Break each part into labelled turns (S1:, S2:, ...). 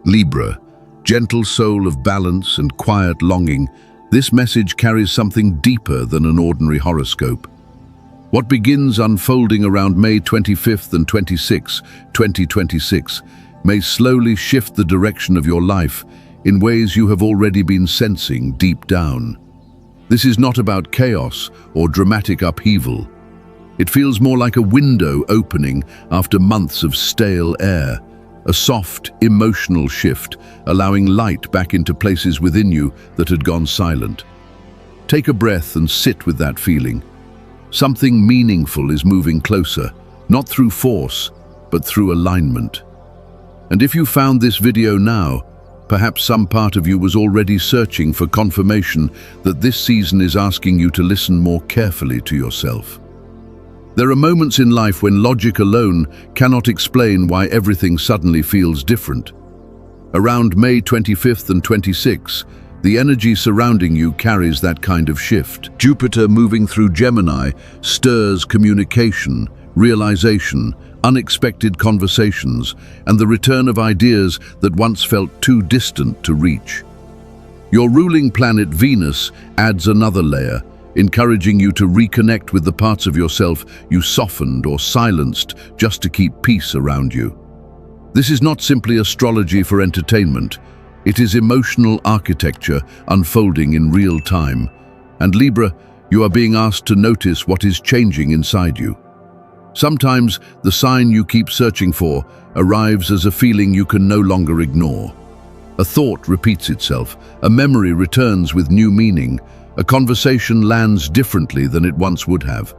S1: Libra, gentle soul of balance and quiet longing, this message carries something deeper than an ordinary horoscope. What begins unfolding around May 25th and 26, 2026, may slowly shift the direction of your life in ways you have already been sensing deep down. This is not about chaos or dramatic upheaval. It feels more like a window opening after months of stale air, a soft, emotional shift, allowing light back into places within you that had gone silent. Take a breath and sit with that feeling. Something meaningful is moving closer, not through force, but through alignment. And if you found this video now, perhaps some part of you was already searching for confirmation that this season is asking you to listen more carefully to yourself. There are moments in life when logic alone cannot explain why everything suddenly feels different. Around May 25th and 26th, the energy surrounding you carries that kind of shift. Jupiter moving through Gemini stirs communication, realization, unexpected conversations, and the return of ideas that once felt too distant to reach. Your ruling planet Venus adds another layer, encouraging you to reconnect with the parts of yourself you softened or silenced just to keep peace around you. This is not simply astrology for entertainment. It is emotional architecture unfolding in real time. And Libra, you are being asked to notice what is changing inside you. Sometimes the sign you keep searching for arrives as a feeling you can no longer ignore. A thought repeats itself, a memory returns with new meaning, a conversation lands differently than it once would have.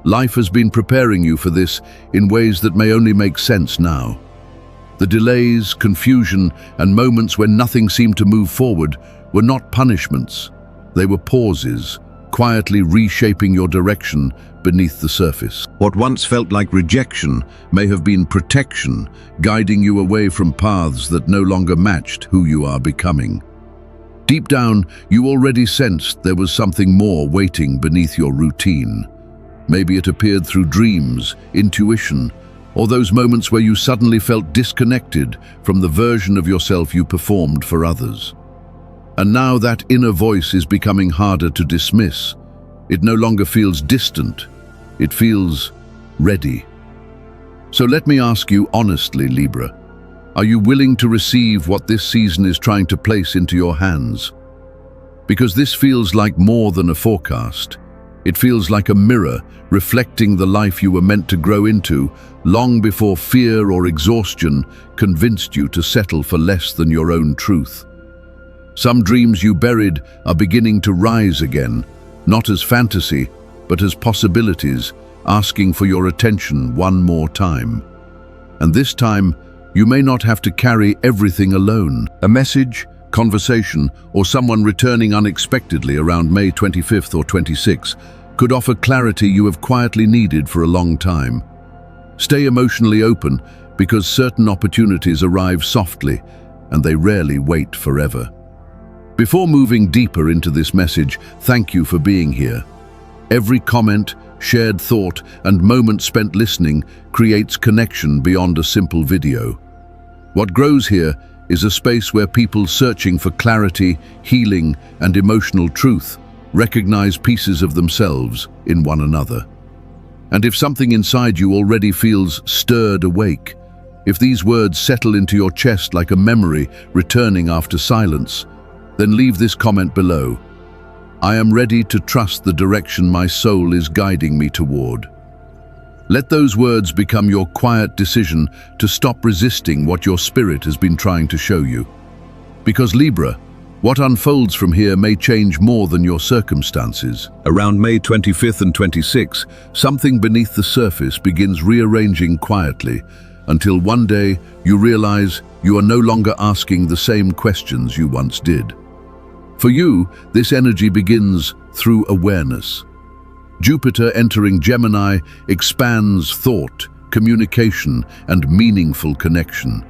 S1: Life has been preparing you for this in ways that may only make sense now. The delays, confusion, and moments when nothing seemed to move forward were not punishments. They were pauses, quietly reshaping your direction beneath the surface. What once felt like rejection may have been protection, guiding you away from paths that no longer matched who you are becoming. Deep down, you already sensed there was something more waiting beneath your routine. Maybe it appeared through dreams, intuition, or those moments where you suddenly felt disconnected from the version of yourself you performed for others. And now that inner voice is becoming harder to dismiss. It no longer feels distant. It feels ready. So let me ask you honestly, Libra, are you willing to receive what this season is trying to place into your hands? Because this feels like more than a forecast. It feels like a mirror reflecting the life you were meant to grow into long before fear or exhaustion convinced you to settle for less than your own truth. Some dreams you buried are beginning to rise again, not as fantasy, but as possibilities, asking for your attention one more time. And this time, you may not have to carry everything alone. A message, conversation, or someone returning unexpectedly around May 25th or 26th could offer clarity you have quietly needed for a long time. Stay emotionally open because certain opportunities arrive softly and they rarely wait forever. Before moving deeper into this message, thank you for being here. Every comment, shared thought, and moment spent listening creates connection beyond a simple video. What grows here is a space where people searching for clarity, healing, and emotional truth recognize pieces of themselves in one another. And if something inside you already feels stirred awake, if these words settle into your chest like a memory returning after silence, then leave this comment below. I am ready to trust the direction my soul is guiding me toward. Let those words become your quiet decision to stop resisting what your spirit has been trying to show you. Because Libra, what unfolds from here may change more than your circumstances. Around May 25th and 26th, something beneath the surface begins rearranging quietly until one day you realize you are no longer asking the same questions you once did. For you, this energy begins through awareness. Jupiter entering Gemini expands thought, communication, and meaningful connection.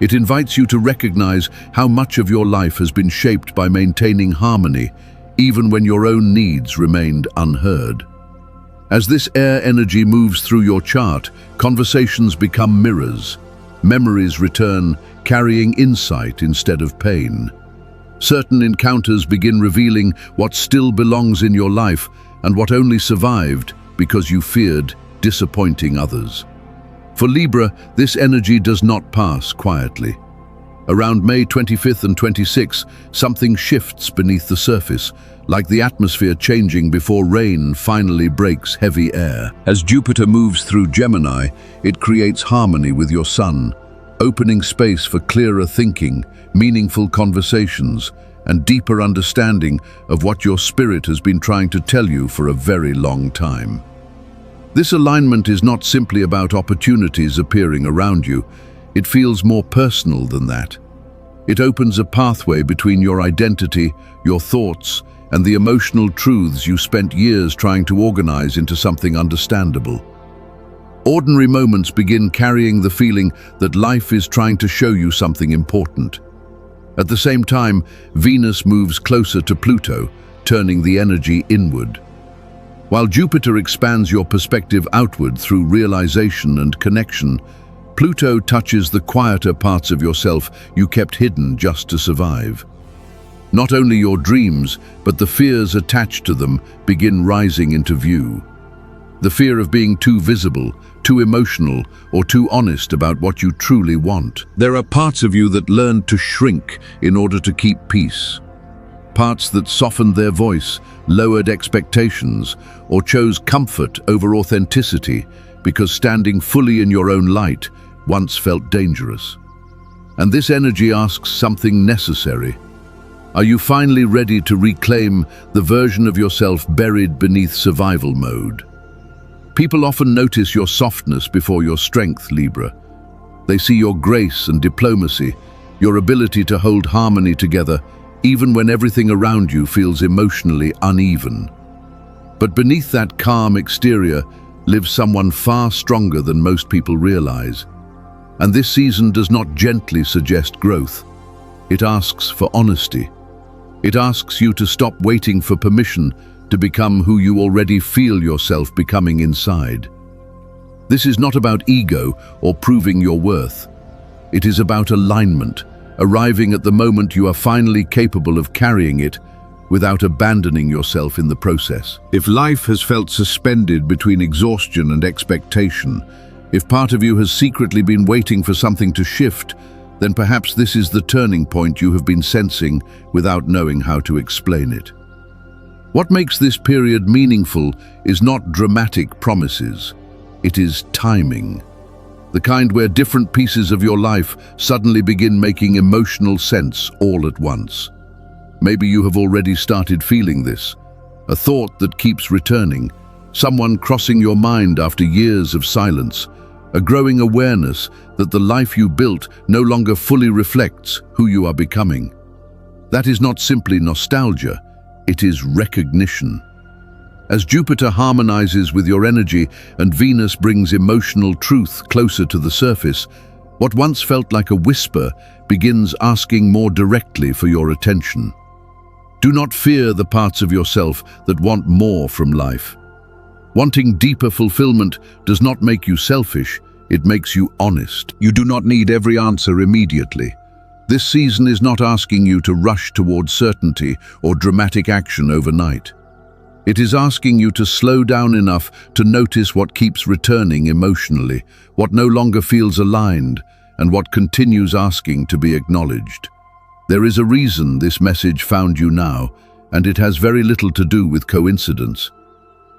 S1: It invites you to recognize how much of your life has been shaped by maintaining harmony, even when your own needs remained unheard. As this air energy moves through your chart, conversations become mirrors. Memories return, carrying insight instead of pain. Certain encounters begin revealing what still belongs in your life and what only survived because you feared disappointing others. For Libra, this energy does not pass quietly. Around May 25th and 26th, something shifts beneath the surface, like the atmosphere changing before rain finally breaks heavy air. As Jupiter moves through Gemini, it creates harmony with your Sun, opening space for clearer thinking, meaningful conversations, and deeper understanding of what your spirit has been trying to tell you for a very long time. This alignment is not simply about opportunities appearing around you. It feels more personal than that. It opens a pathway between your identity, your thoughts, and the emotional truths you spent years trying to organize into something understandable. Ordinary moments begin carrying the feeling that life is trying to show you something important. At the same time, Venus moves closer to Pluto, turning the energy inward. While Jupiter expands your perspective outward through realization and connection, Pluto touches the quieter parts of yourself you kept hidden just to survive. Not only your dreams, but the fears attached to them begin rising into view. The fear of being too visible, too emotional, or too honest about what you truly want. There are parts of you that learned to shrink in order to keep peace. Parts that softened their voice, lowered expectations, or chose comfort over authenticity because standing fully in your own light once felt dangerous. And this energy asks something necessary. Are you finally ready to reclaim the version of yourself buried beneath survival mode? People often notice your softness before your strength, Libra. They see your grace and diplomacy, your ability to hold harmony together, even when everything around you feels emotionally uneven. But beneath that calm exterior lives someone far stronger than most people realize. And this season does not gently suggest growth. It asks for honesty. It asks you to stop waiting for permission to become who you already feel yourself becoming inside. This is not about ego or proving your worth. It is about alignment, arriving at the moment you are finally capable of carrying it without abandoning yourself in the process. If life has felt suspended between exhaustion and expectation, if part of you has secretly been waiting for something to shift, then perhaps this is the turning point you have been sensing without knowing how to explain it. What makes this period meaningful is not dramatic promises. It is timing. The kind where different pieces of your life suddenly begin making emotional sense all at once. Maybe you have already started feeling this. A thought that keeps returning, someone crossing your mind after years of silence, a growing awareness that the life you built no longer fully reflects who you are becoming. That is not simply nostalgia, it is recognition. As Jupiter harmonizes with your energy and Venus brings emotional truth closer to the surface, what once felt like a whisper begins asking more directly for your attention. Do not fear the parts of yourself that want more from life. Wanting deeper fulfillment does not make you selfish, it makes you honest. You do not need every answer immediately. This season is not asking you to rush towards certainty or dramatic action overnight. It is asking you to slow down enough to notice what keeps returning emotionally, what no longer feels aligned, and what continues asking to be acknowledged. There is a reason this message found you now, and it has very little to do with coincidence.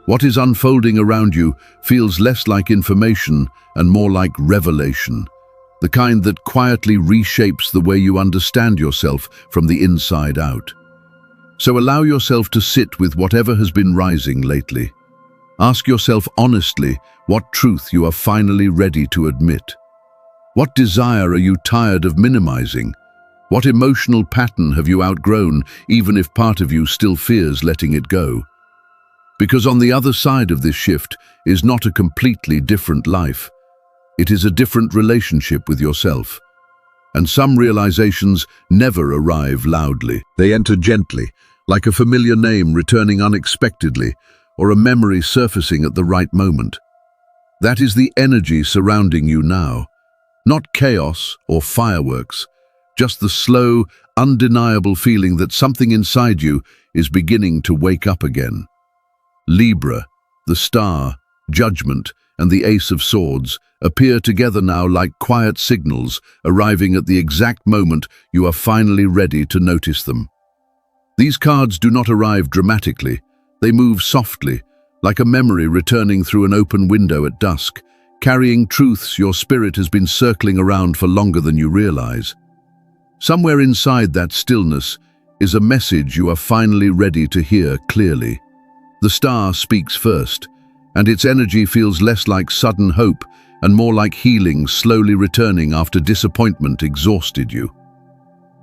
S1: What is unfolding around you feels less like information and more like revelation, the kind that quietly reshapes the way you understand yourself from the inside out. So allow yourself to sit with whatever has been rising lately. Ask yourself honestly what truth you are finally ready to admit. What desire are you tired of minimizing? What emotional pattern have you outgrown, even if part of you still fears letting it go? Because on the other side of this shift is not a completely different life. It is a different relationship with yourself. And some realizations never arrive loudly. They enter gently, like a familiar name returning unexpectedly, or a memory surfacing at the right moment. That is the energy surrounding you now. Not chaos or fireworks, just the slow, undeniable feeling that something inside you is beginning to wake up again. Libra, the star, judgment, and the Ace of Swords appear together now like quiet signals, arriving at the exact moment you are finally ready to notice them. These cards do not arrive dramatically. They move softly, like a memory returning through an open window at dusk, carrying truths your spirit has been circling around for longer than you realize. Somewhere inside that stillness is a message you are finally ready to hear clearly. The star speaks first, and its energy feels less like sudden hope and more like healing slowly returning after disappointment exhausted you.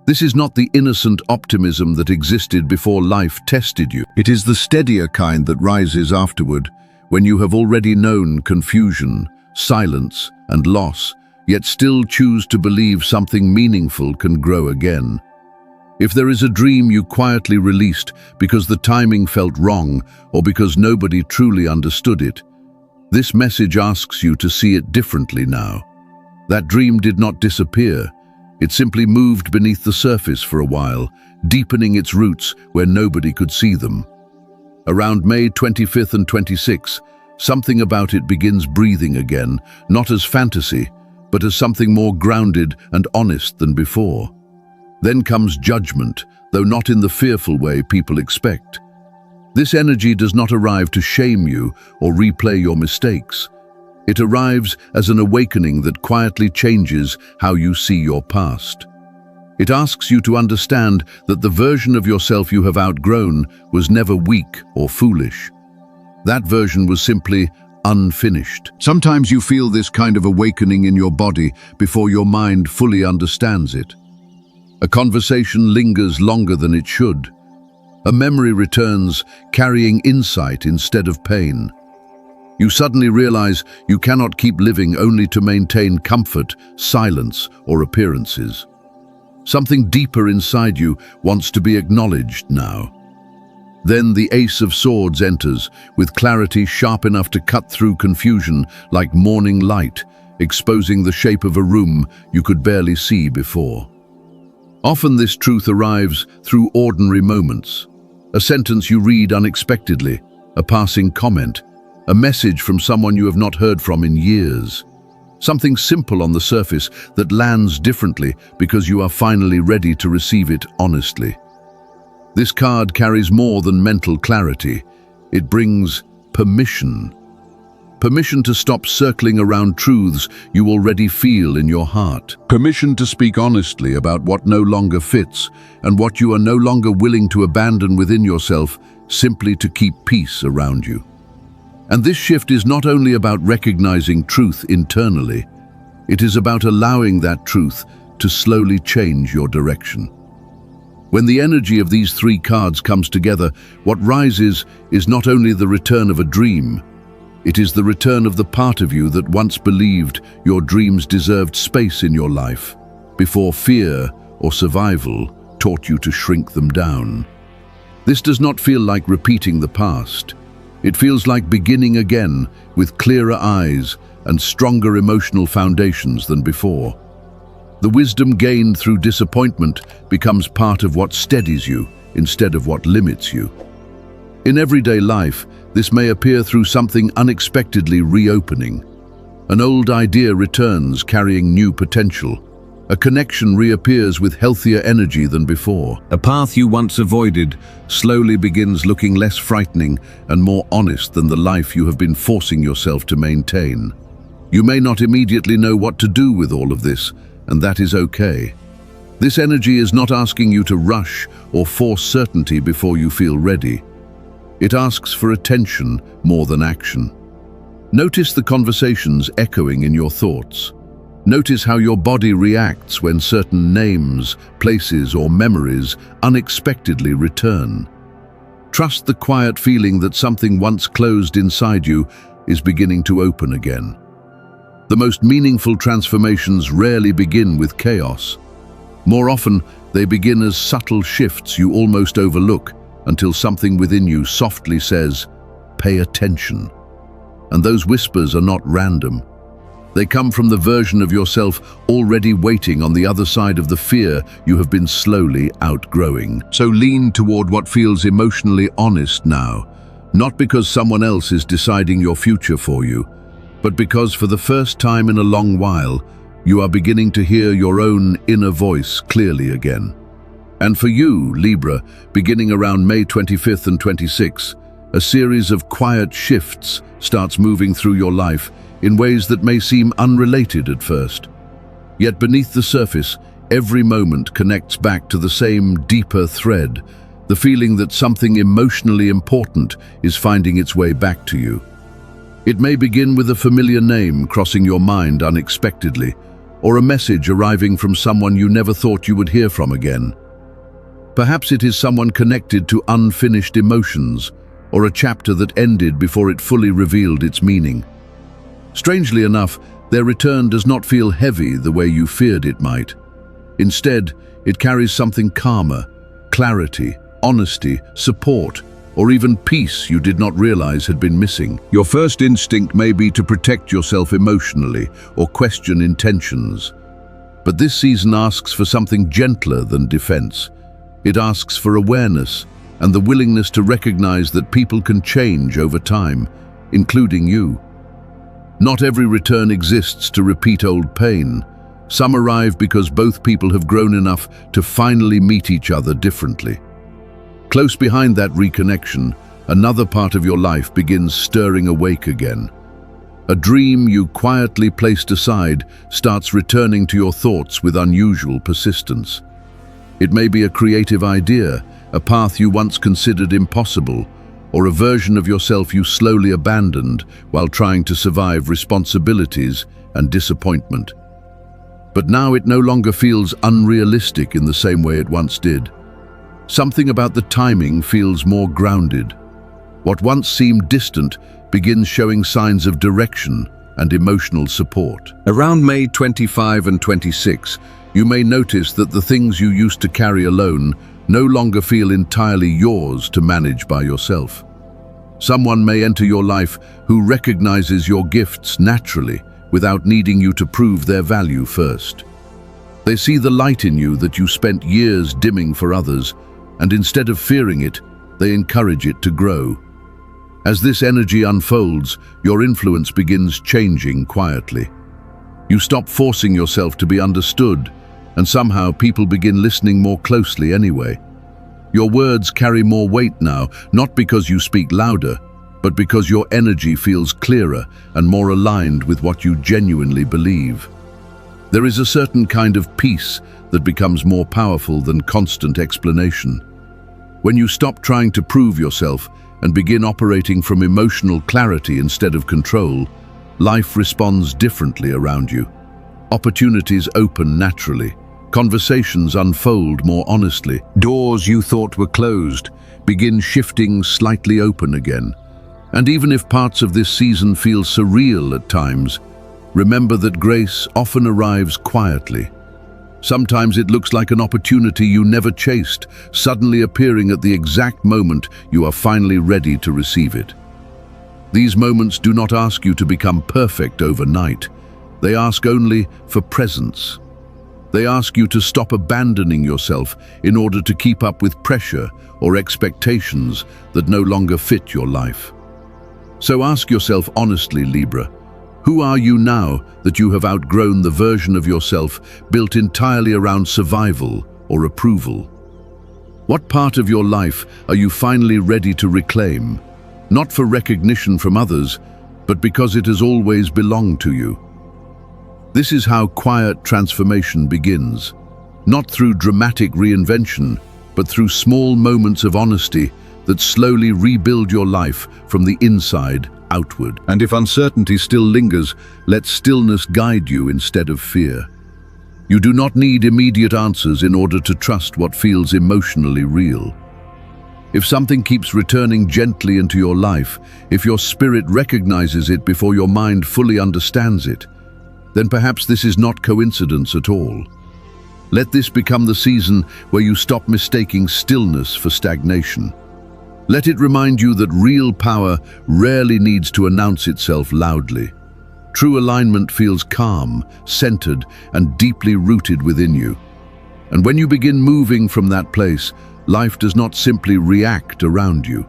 S1: This is not the innocent optimism that existed before life tested you. It is the steadier kind that rises afterward, when you have already known confusion, silence, and loss, yet still choose to believe something meaningful can grow again. If there is a dream you quietly released because the timing felt wrong or because nobody truly understood it, this message asks you to see it differently now. That dream did not disappear. It simply moved beneath the surface for a while, deepening its roots where nobody could see them. Around May 25th and 26th, something about it begins breathing again, not as fantasy, but as something more grounded and honest than before. Then comes judgment, though not in the fearful way people expect. This energy does not arrive to shame you or replay your mistakes. It arrives as an awakening that quietly changes how you see your past. It asks you to understand that the version of yourself you have outgrown was never weak or foolish. That version was simply unfinished. Sometimes you feel this kind of awakening in your body before your mind fully understands it. A conversation lingers longer than it should. A memory returns, carrying insight instead of pain. You suddenly realize you cannot keep living only to maintain comfort, silence, or appearances. Something deeper inside you wants to be acknowledged now. Then the Ace of Swords enters, with clarity sharp enough to cut through confusion like morning light, exposing the shape of a room you could barely see before. Often this truth arrives through ordinary moments. A sentence you read unexpectedly, a passing comment, a message from someone you have not heard from in years. Something simple on the surface that lands differently because you are finally ready to receive it honestly. This card carries more than mental clarity. It brings permission. Permission to stop circling around truths you already feel in your heart. Permission to speak honestly about what no longer fits and what you are no longer willing to abandon within yourself simply to keep peace around you. And this shift is not only about recognizing truth internally, it is about allowing that truth to slowly change your direction. When the energy of these three cards comes together, what rises is not only the return of a dream, it is the return of the part of you that once believed your dreams deserved space in your life, before fear or survival taught you to shrink them down. This does not feel like repeating the past. It feels like beginning again with clearer eyes and stronger emotional foundations than before. The wisdom gained through disappointment becomes part of what steadies you instead of what limits you. In everyday life, this may appear through something unexpectedly reopening. An old idea returns carrying new potential. A connection reappears with healthier energy than before. A path you once avoided slowly begins looking less frightening and more honest than the life you have been forcing yourself to maintain. You may not immediately know what to do with all of this, and that is okay. This energy is not asking you to rush or force certainty before you feel ready. It asks for attention more than action. Notice the conversations echoing in your thoughts. Notice how your body reacts when certain names, places, or memories unexpectedly return. Trust the quiet feeling that something once closed inside you is beginning to open again. The most meaningful transformations rarely begin with chaos. More often, they begin as subtle shifts you almost overlook until something within you softly says, "Pay attention." And those whispers are not random. They come from the version of yourself already waiting on the other side of the fear you have been slowly outgrowing. So lean toward what feels emotionally honest now, not because someone else is deciding your future for you, but because for the first time in a long while, you are beginning to hear your own inner voice clearly again. And for you, Libra, beginning around May 25th and 26th, a series of quiet shifts starts moving through your life in ways that may seem unrelated at first. Yet beneath the surface, every moment connects back to the same deeper thread, the feeling that something emotionally important is finding its way back to you. It may begin with a familiar name crossing your mind unexpectedly, or a message arriving from someone you never thought you would hear from again. Perhaps it is someone connected to unfinished emotions, or a chapter that ended before it fully revealed its meaning. Strangely enough, their return does not feel heavy the way you feared it might. Instead, it carries something calmer, clarity, honesty, support, or even peace you did not realize had been missing. Your first instinct may be to protect yourself emotionally or question intentions. But this season asks for something gentler than defense. It asks for awareness and the willingness to recognize that people can change over time, including you. Not every return exists to repeat old pain. Some arrive because both people have grown enough to finally meet each other differently. Close behind that reconnection, another part of your life begins stirring awake again. A dream you quietly placed aside starts returning to your thoughts with unusual persistence. It may be a creative idea, a path you once considered impossible, or a version of yourself you slowly abandoned while trying to survive responsibilities and disappointment. But now it no longer feels unrealistic in the same way it once did. Something about the timing feels more grounded. What once seemed distant begins showing signs of direction and emotional support. Around May 25 and 26, you may notice that the things you used to carry alone no longer feel entirely yours to manage by yourself. Someone may enter your life who recognizes your gifts naturally without needing you to prove their value first. They see the light in you that you spent years dimming for others, and instead of fearing it, they encourage it to grow. As this energy unfolds, your influence begins changing quietly. You stop forcing yourself to be understood, and somehow people begin listening more closely anyway. Your words carry more weight now, not because you speak louder, but because your energy feels clearer and more aligned with what you genuinely believe. There is a certain kind of peace that becomes more powerful than constant explanation. When you stop trying to prove yourself and begin operating from emotional clarity instead of control, life responds differently around you. Opportunities open naturally. Conversations unfold more honestly. Doors you thought were closed begin shifting slightly open again. And even if parts of this season feel surreal at times, remember that grace often arrives quietly. Sometimes it looks like an opportunity you never chased, suddenly appearing at the exact moment you are finally ready to receive it. These moments do not ask you to become perfect overnight. They ask only for presence. They ask you to stop abandoning yourself in order to keep up with pressure or expectations that no longer fit your life. So ask yourself honestly, Libra, who are you now that you have outgrown the version of yourself built entirely around survival or approval? What part of your life are you finally ready to reclaim, not for recognition from others, but because it has always belonged to you? This is how quiet transformation begins, not through dramatic reinvention, but through small moments of honesty that slowly rebuild your life from the inside outward. And if uncertainty still lingers, let stillness guide you instead of fear. You do not need immediate answers in order to trust what feels emotionally real. If something keeps returning gently into your life, if your spirit recognizes it before your mind fully understands it, then perhaps this is not coincidence at all. Let this become the season where you stop mistaking stillness for stagnation. Let it remind you that real power rarely needs to announce itself loudly. True alignment feels calm, centered, and deeply rooted within you. And when you begin moving from that place, life does not simply react around you.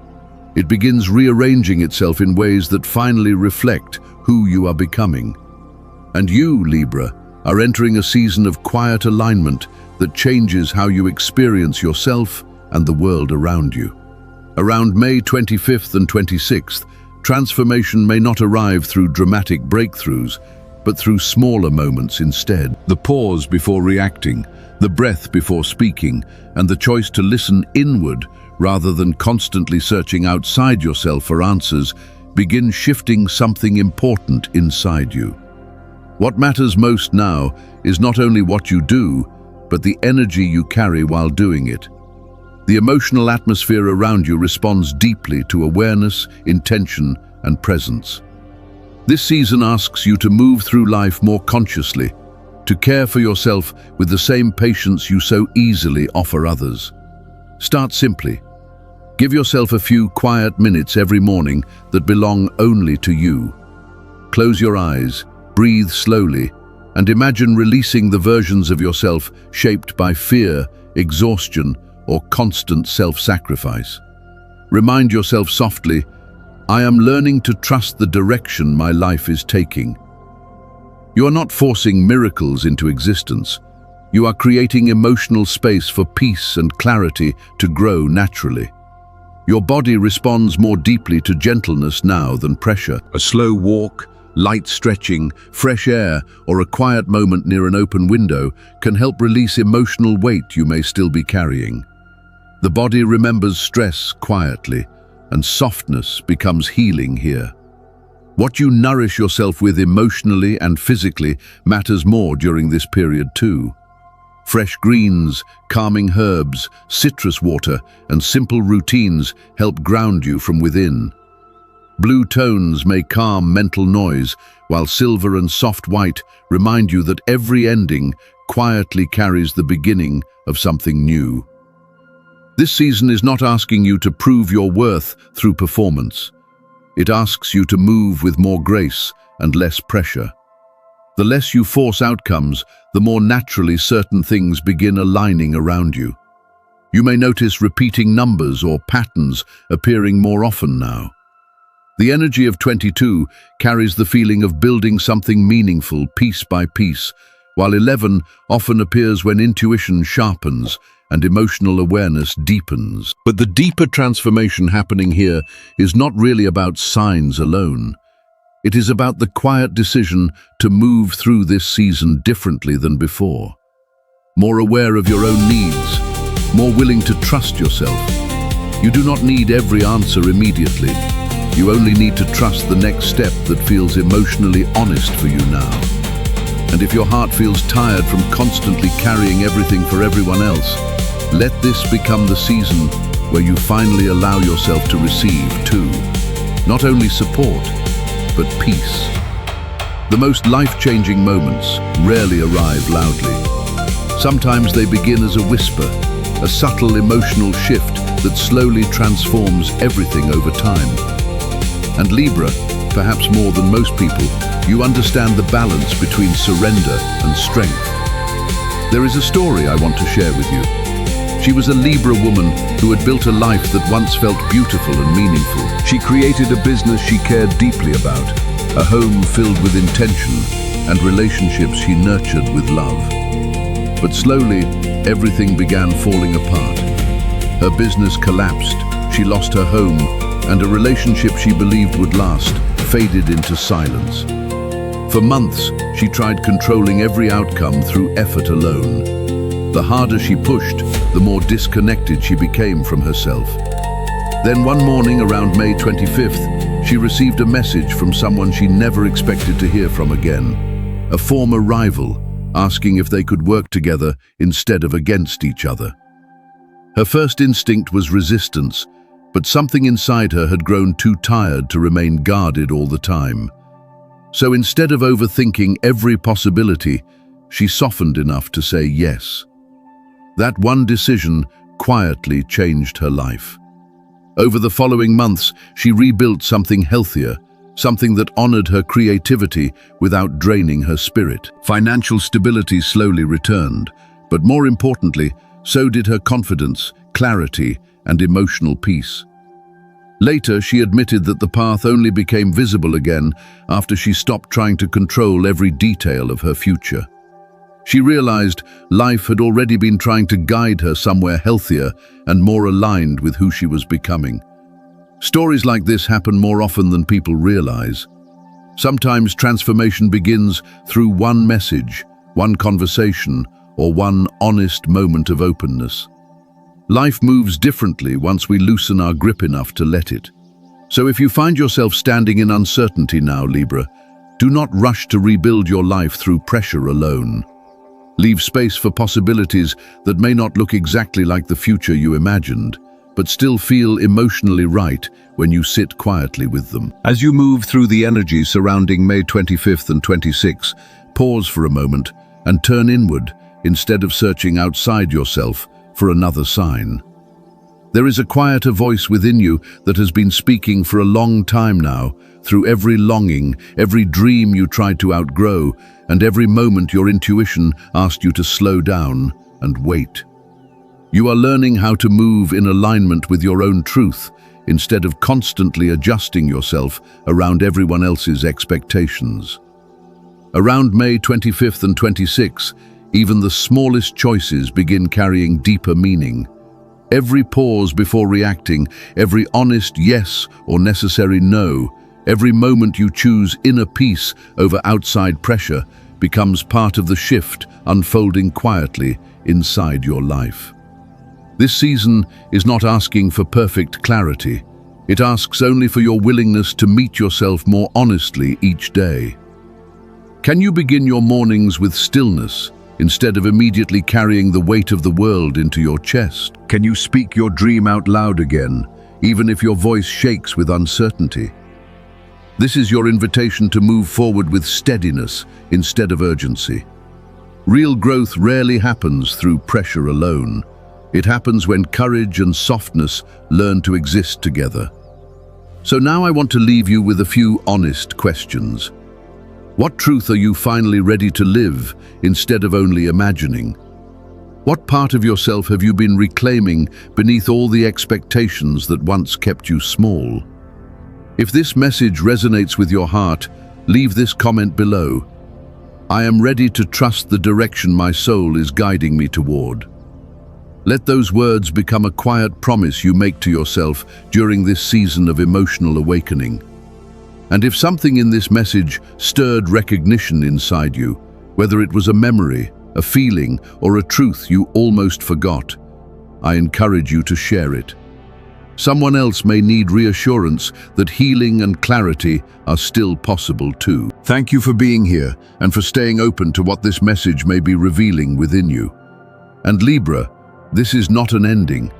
S1: It begins rearranging itself in ways that finally reflect who you are becoming. And you, Libra, are entering a season of quiet alignment that changes how you experience yourself and the world around you. Around May 25th and 26th, transformation may not arrive through dramatic breakthroughs, but through smaller moments instead. The pause before reacting, the breath before speaking, and the choice to listen inward rather than constantly searching outside yourself for answers begin shifting something important inside you. What matters most now is not only what you do, but the energy you carry while doing it. The emotional atmosphere around you responds deeply to awareness, intention, and presence. This season asks you to move through life more consciously, to care for yourself with the same patience you so easily offer others. Start simply. Give yourself a few quiet minutes every morning that belong only to you. Close your eyes, breathe slowly, and imagine releasing the versions of yourself shaped by fear, exhaustion, or constant self-sacrifice. Remind yourself softly, I am learning to trust the direction my life is taking. You are not forcing miracles into existence. You are creating emotional space for peace and clarity to grow naturally. Your body responds more deeply to gentleness now than pressure. A slow walk, light stretching, fresh air, or a quiet moment near an open window can help release emotional weight you may still be carrying. The body remembers stress quietly, and softness becomes healing here. What you nourish yourself with emotionally and physically matters more during this period too. Fresh greens, calming herbs, citrus water, and simple routines help ground you from within. Blue tones may calm mental noise, while silver and soft white remind you that every ending quietly carries the beginning of something new. This season is not asking you to prove your worth through performance. It asks you to move with more grace and less pressure. The less you force outcomes, the more naturally certain things begin aligning around you. You may notice repeating numbers or patterns appearing more often now. The energy of 22 carries the feeling of building something meaningful piece by piece, while 11 often appears when intuition sharpens and emotional awareness deepens. But the deeper transformation happening here is not really about signs alone. It is about the quiet decision to move through this season differently than before. More aware of your own needs, more willing to trust yourself. You do not need every answer immediately. You only need to trust the next step that feels emotionally honest for you now. And if your heart feels tired from constantly carrying everything for everyone else, let this become the season where you finally allow yourself to receive too. Not only support, but peace. The most life-changing moments rarely arrive loudly. Sometimes they begin as a whisper, a subtle emotional shift that slowly transforms everything over time. And Libra, perhaps more than most people, you understand the balance between surrender and strength. There is a story I want to share with you. She was a Libra woman who had built a life that once felt beautiful and meaningful. She created a business she cared deeply about, a home filled with intention, and relationships she nurtured with love. But slowly, everything began falling apart. Her business collapsed, she lost her home, and a relationship she believed would last faded into silence. For months, she tried controlling every outcome through effort alone. The harder she pushed, the more disconnected she became from herself. Then one morning around May 25th, she received a message from someone she never expected to hear from again, a former rival, asking if they could work together instead of against each other. Her first instinct was resistance, but something inside her had grown too tired to remain guarded all the time. So instead of overthinking every possibility, she softened enough to say yes. That one decision quietly changed her life. Over the following months, she rebuilt something healthier, something that honored her creativity without draining her spirit. Financial stability slowly returned, but more importantly, so did her confidence, clarity, and emotional peace. Later, she admitted that the path only became visible again after she stopped trying to control every detail of her future. She realized life had already been trying to guide her somewhere healthier and more aligned with who she was becoming. Stories like this happen more often than people realize. Sometimes transformation begins through one message, one conversation, or one honest moment of openness. Life moves differently once we loosen our grip enough to let it. So if you find yourself standing in uncertainty now, Libra, do not rush to rebuild your life through pressure alone. Leave space for possibilities that may not look exactly like the future you imagined, but still feel emotionally right when you sit quietly with them. As you move through the energy surrounding May 25th and 26th, pause for a moment and turn inward instead of searching outside yourself for another sign. There is a quieter voice within you that has been speaking for a long time now, through every longing, every dream you tried to outgrow, and every moment your intuition asked you to slow down and wait. You are learning how to move in alignment with your own truth, instead of constantly adjusting yourself around everyone else's expectations. Around May 25th and 26th, even the smallest choices begin carrying deeper meaning. Every pause before reacting, every honest yes or necessary no, every moment you choose inner peace over outside pressure becomes part of the shift unfolding quietly inside your life. This season is not asking for perfect clarity. It asks only for your willingness to meet yourself more honestly each day. Can you begin your mornings with stillness, instead of immediately carrying the weight of the world into your chest? Can you speak your dream out loud again, even if your voice shakes with uncertainty? This is your invitation to move forward with steadiness instead of urgency. Real growth rarely happens through pressure alone. It happens when courage and softness learn to exist together. So now I want to leave you with a few honest questions. What truth are you finally ready to live instead of only imagining? What part of yourself have you been reclaiming beneath all the expectations that once kept you small? If this message resonates with your heart, leave this comment below. I am ready to trust the direction my soul is guiding me toward. Let those words become a quiet promise you make to yourself during this season of emotional awakening. And if something in this message stirred recognition inside you, whether it was a memory, a feeling, or a truth you almost forgot, I encourage you to share it. Someone else may need reassurance that healing and clarity are still possible too. Thank you for being here and for staying open to what this message may be revealing within you. And Libra, this is not an ending.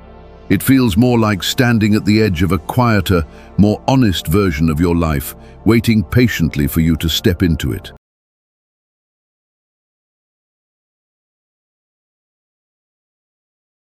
S1: It feels more like standing at the edge of a quieter, more honest version of your life, waiting patiently for you to step into it.